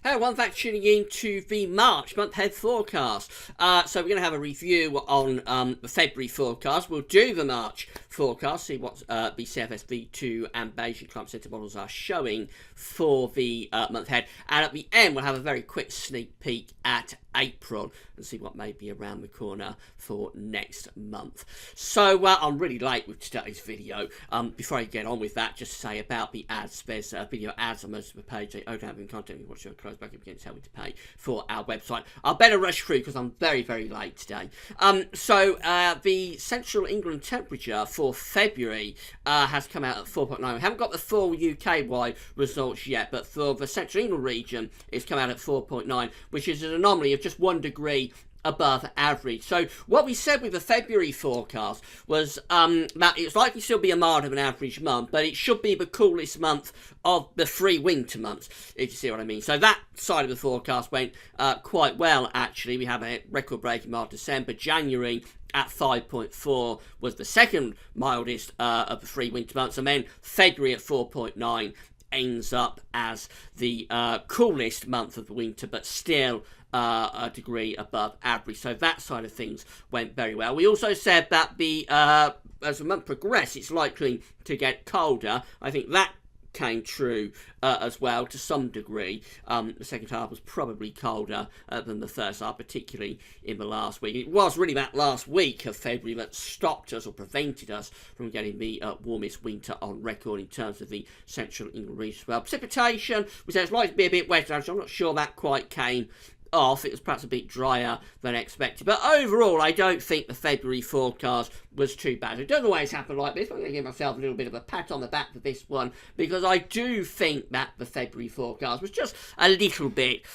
Hello, everyone. Thanks for tuning in to the March month-ahead forecast. So we're going to have a review on the February forecast. We'll do the March forecast, see what the CFS V2 and Beijing Climate Centre models are showing for the month ahead. And at the end, we'll have a very quick sneak peek at April and see what may be around the corner for next month. So I'm really late with today's video. Before I get on with that, just to say about the ads. There's video ads on most of the page. They don't have any content. You watch your close back again to tell me to pay for our website. I'll better rush through because I'm very, very late today. So the Central England temperature for February has come out at 4.9. We haven't got the full UK-wide results yet, but for the Central England region, it's come out at 4.9, which is an anomaly of just 1 degree above average. So what we said with the February forecast was that it's likely to still be a milder than average month, but it should be the coolest month of the 3 winter months, if you see what I mean. So that side of the forecast went quite well, actually. We have a record-breaking mild December. January at 5.4 was the second mildest of the 3 winter months, and then February at 4.9 ends up as the coolest month of the winter, but still a degree above average. So that side of things went very well. We also said that the as the month progressed, it's likely to get colder. I think that came true as well to some degree. The second half was probably colder than the first half, particularly in the last week. It was really that last week of February that stopped us or prevented us from getting the warmest winter on record in terms of the Central England region as well. Precipitation, we said it's likely to be a bit wetter. I'm not sure that quite came off. It was perhaps a bit drier than expected, but overall I don't think the February forecast was too bad. It doesn't always happen like this, but I'm going to give myself a little bit of a pat on the back for this one, because I do think that the February forecast was just a little bit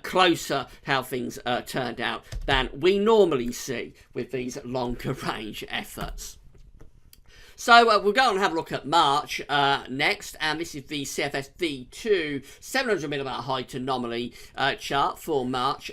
closer how things turned out than we normally see with these longer range efforts. So we'll go on and have a look at March next, and this is the CFS V2 700 millibar height anomaly chart for March.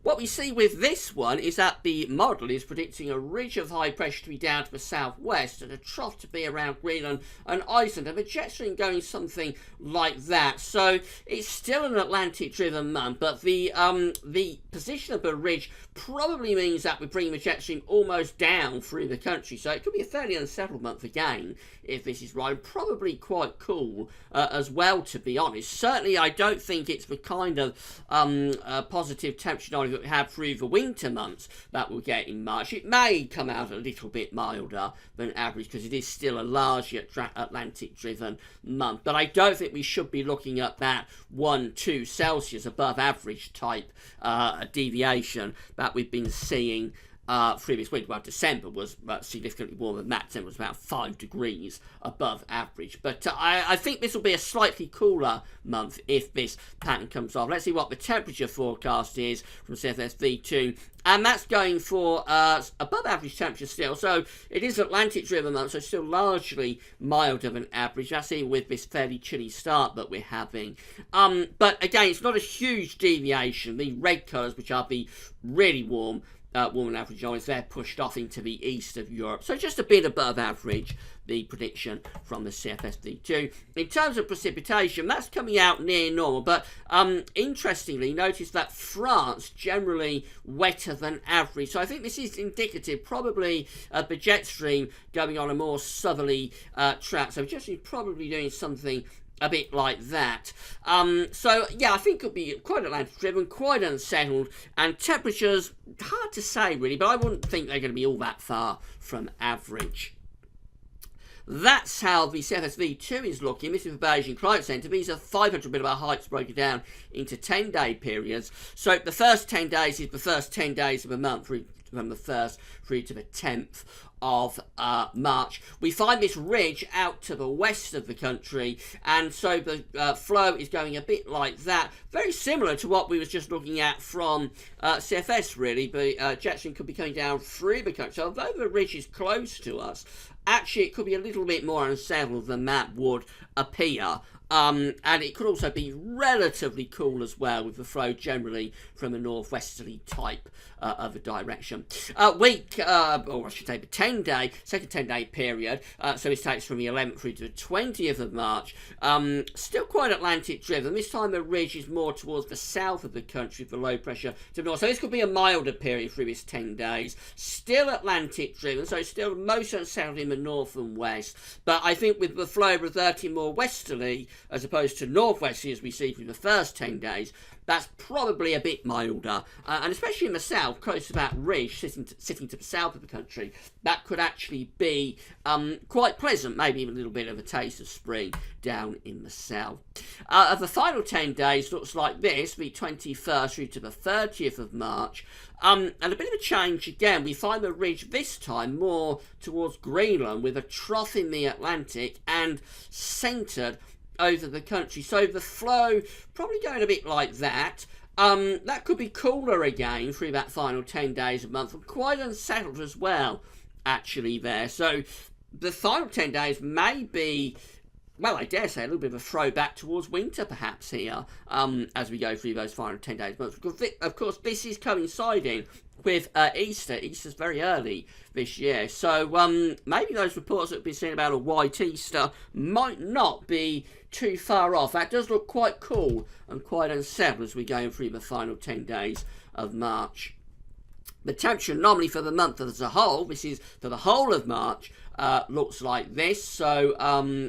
What we see with this one is that the model is predicting a ridge of high pressure to be down to the southwest and a trough to be around Greenland and Iceland, and the jet stream going something like that. So it's still an Atlantic-driven month, but the position of the ridge probably means that we're bringing the jet stream almost down through the country. So it could be a fairly unsettled month again, if this is right, and probably quite cool as well, to be honest. Certainly, I don't think it's the kind of positive temperature that we have through the winter months that we'll get in March. It may come out a little bit milder than average because it is still a largely Atlantic-driven month, but I don't think we should be looking at that 1-2 Celsius above average type deviation that we've been seeing through this week. Well, December was significantly warmer than that. December was about 5 degrees above average. But I think this will be a slightly cooler month if this pattern comes off. Let's see what the temperature forecast is from CFS V2. And that's going for above average temperature still. So it is Atlantic-driven month, so still largely milder than average. That's even with this fairly chilly start that we're having. But again, it's not a huge deviation. The red colours, which are the really warm than average ones, they're pushed off into the east of Europe. So just a bit above average, the prediction from the CFS V2. In terms of precipitation, that's coming out near normal, but interestingly, notice that France generally wetter than average. So I think this is indicative, probably, of the jet stream going on a more southerly track. So jet stream probably doing something a bit like that. So yeah, I think it'll be quite Atlantic-driven, quite unsettled, and temperatures, hard to say really, but I wouldn't think they're going to be all that far from average. That's how the CFS V2 is looking. This is the Beijing Climate Centre. These are 500 millibar heights broken down into 10-day periods. So the first 10 days is the first 10 days of a month, from the 1st through to the 10th of March. We find this ridge out to the west of the country, and so the flow is going a bit like that, very similar to what we was just looking at from CFS really. But jet stream could be coming down through the country. So although the ridge is close to us, actually it could be a little bit more unsettled than that would appear. And it could also be relatively cool as well, with the flow generally from a northwesterly type of a direction. Or I should say the second 10-day period. So this takes from the 11th through to the 20th of March. Still quite Atlantic driven. This time the ridge is more towards the south of the country for low pressure to the north. So this could be a milder period through this 10 days. Still Atlantic driven, so still most unsettled in the north and west. But I think with the flow reverting more westerly as opposed to northwesterly as we see through the first 10 days, that's probably a bit milder. And especially in the south, close to that ridge, sitting to the south of the country, that could actually be quite pleasant, maybe even a little bit of a taste of spring down in the south. The final 10 days looks like this, the 21st through to the 30th of March. And a bit of a change again. We find the ridge this time more towards Greenland with a trough in the Atlantic and centred over the country. So the flow probably going a bit like that. That could be cooler again through that final 10 days a month, and quite unsettled as well, actually, there. So the final 10 days may be, well, I dare say, a little bit of a throwback towards winter, perhaps, here, as we go through those final 10 days. But of course, this is coinciding with Easter. Easter's very early this year. So maybe those reports that we've been seeing about a white Easter might not be too far off. That does look quite cool and quite unsettled as we go through the final 10 days of March. The temperature normally for the month as a whole, this is for the whole of March, looks like this. So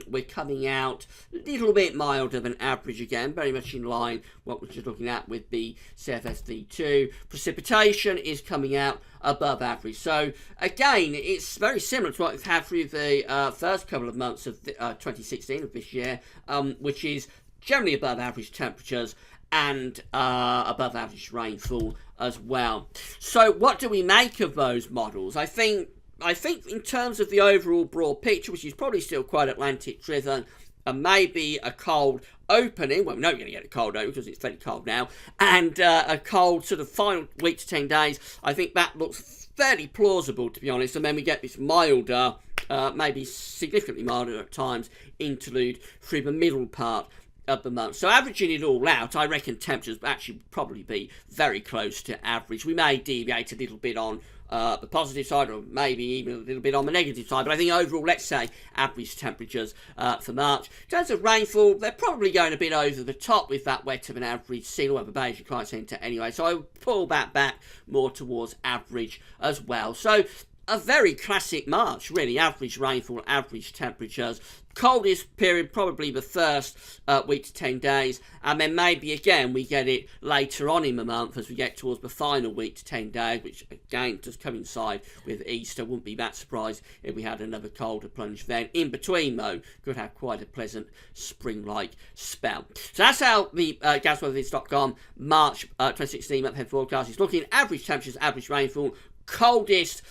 we're coming out a little bit milder than average again, very much in line what we're just looking at with the CFS-V2. Precipitation is coming out above average. So again, it's very similar to what we've had through the first couple of months of 2016 of this year, which is generally above average temperatures and above average rainfall as well. So what do we make of those models? I think in terms of the overall broad picture, which is probably still quite Atlantic driven, and maybe a cold opening, well, we're not going to get a cold opening because it's fairly cold now, and a cold sort of final week to 10 days, I think that looks fairly plausible, to be honest. And then we get this milder, maybe significantly milder at times, interlude through the middle part of the month. So averaging it all out, I reckon temperatures will actually probably be very close to average. We may deviate a little bit on the positive side, or maybe even a little bit on the negative side, but I think overall, let's say average temperatures for March. In terms of rainfall, they're probably going a bit over the top with that wetter than average sea level Bayesian climate centre anyway, so I will pull that back more towards average as well. So a very classic March, really. Average rainfall, average temperatures. Coldest period probably the first week to 10 days, and then maybe again we get it later on in the month as we get towards the final week to 10 days, which again does coincide with Easter. Wouldn't be that surprised if we had another colder plunge then. In between though, could have quite a pleasant spring-like spell. So that's how the GasWeatherVids.com March 2016 month-ahead forecast is looking. Average temperatures, average rainfall, coldest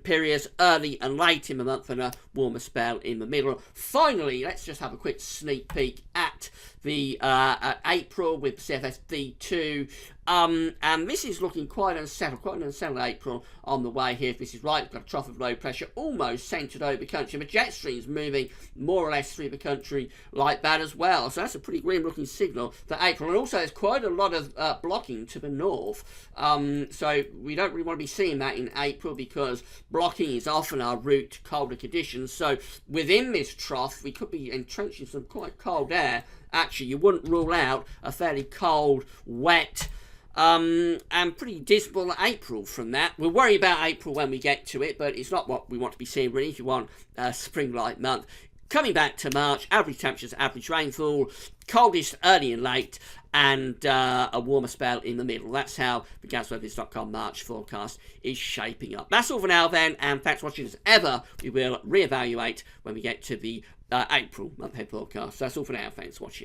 periods early and late in the month, and a warmer spell in the middle. Finally, let's just have a quick sneak peek at the April with CFS-V2. And this is looking quite an unsettled April on the way here. If this is right, we've got a trough of low pressure almost centred over the country. The jet stream's moving more or less through the country like that as well. So that's a pretty grim looking signal for April. And also there's quite a lot of blocking to the north. So we don't really want to be seeing that in April, because blocking is often our route to colder conditions. So within this trough, we could be entrenched in some quite cold air. Actually, you wouldn't rule out a fairly cold, wet, and pretty dismal April from that. We'll worry about April when we get to it, but it's not what we want to be seeing really if you want a spring-like month. Coming back to March, average temperatures, average rainfall, coldest early and late, and a warmer spell in the middle. That's how the GasWeatherVids.com March forecast is shaping up. That's all for now then, and thanks for watching. As ever, we will reevaluate when we get to the April month-ahead forecast. That's all for now. Thanks for watching.